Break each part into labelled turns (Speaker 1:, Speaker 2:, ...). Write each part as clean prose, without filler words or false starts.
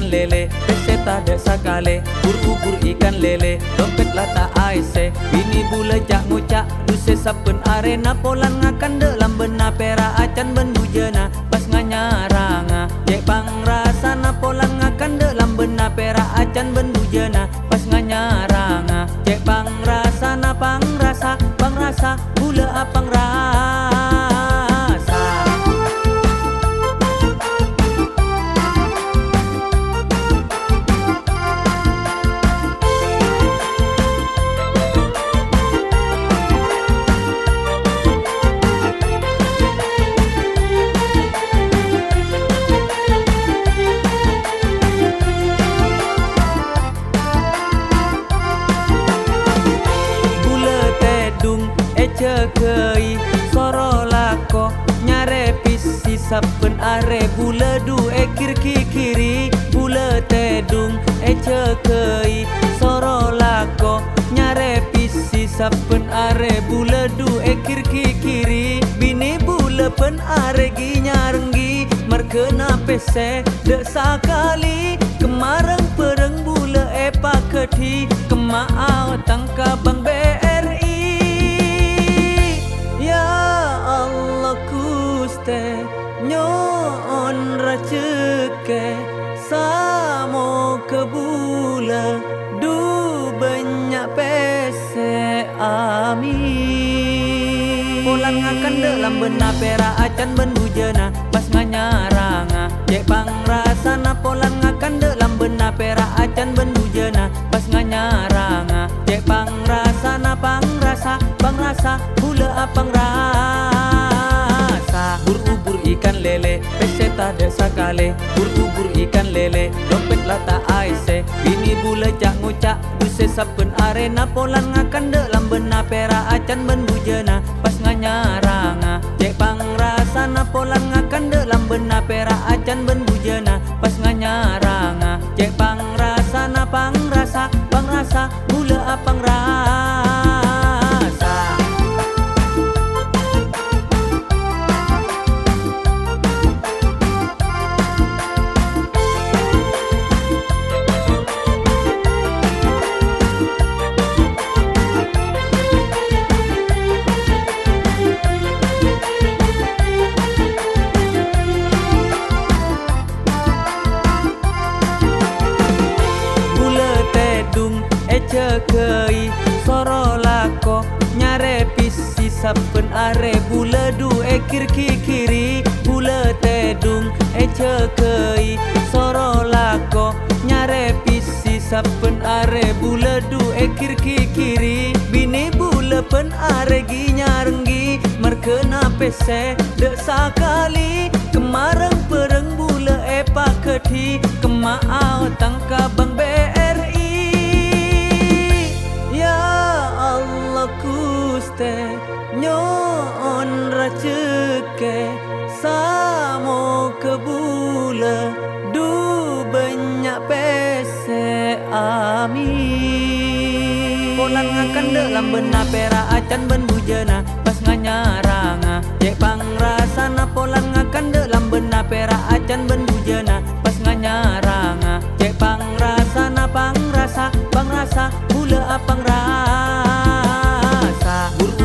Speaker 1: ikan lele, peseta dek sakale, ubur ikan lele, dompet lata aise, bini bule jak ngucak, duse sapen arena polan ngakan dek lambena pera acan bendujena, pas nganyaranga, cek pang rasana polan ngakan dek lambena pera acan bendujena, pas nganyaranga, cek pang rasana pang rasa, bule apang rasa. Cekei soro lako nyare pisi sapen are bule du ekir kiri bule tedung cekei soro lako nyare pisi sapen are bule du ekir kiri bini bule pen are gi nyarenggi merkena pese dek sakali kemareng pereng bule epa kethi kemaau tangka bang BRI. Ya Allah Guste nyon raceke samo kebula du banyak pese amin. Polan ngakan dek lambena pera acan bendujena pas nganyaranga cek pang rasana polan ngakan dek lambena pera acan bendujena pas nganyaranga cek pang rasana pang rasa bule apang rasa. Ubur ikan lele, peseta dek sakale, ubur ikan lele, dompet lata aise, bini bule jak ngucak, duse sapen arena polan ngakan dek lambena pera acan bendujena, pas nganyaranga, cek pang rasana polan ngakan dek lambena pera acan bendujena, pas nganyaranga, cek pang rasana pang rasa, bule apang rasa. Cekei soro lako nyare pisi sapen are bule du ekir kiri bule tedung cekei soro lako nyare pisi sapen are bule du ekir kiri bini bule pen are gi nyarenggi merkena pese dek sakali kemareng pereng bule epa kethi kemaau tangka bang BRI. Guste nyon raceke samo kebula du banyak pese amin. Polan ngakan dek lambena pera acan bendujena pas nganyaranga cek pang rasana polan ngakan dek lambena pera acan bendujena pas nganyaranga cek pang rasana pang rasa bule apang rasa.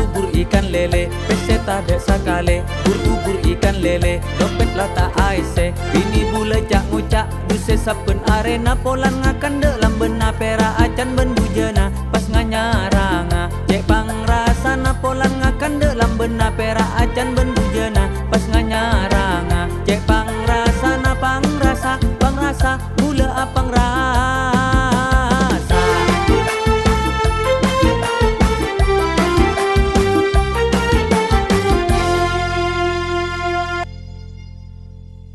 Speaker 1: Ubur ikan lele, peseta dek sakale, ubur ikan lele, dompet lata aise, bini bule jak ngucak, duse sapen arena polan ngakan dek lambena pera acan bendujena, pas nganyaranga, cek pang rasana polan ngakan dek lambena pera acan bendujena.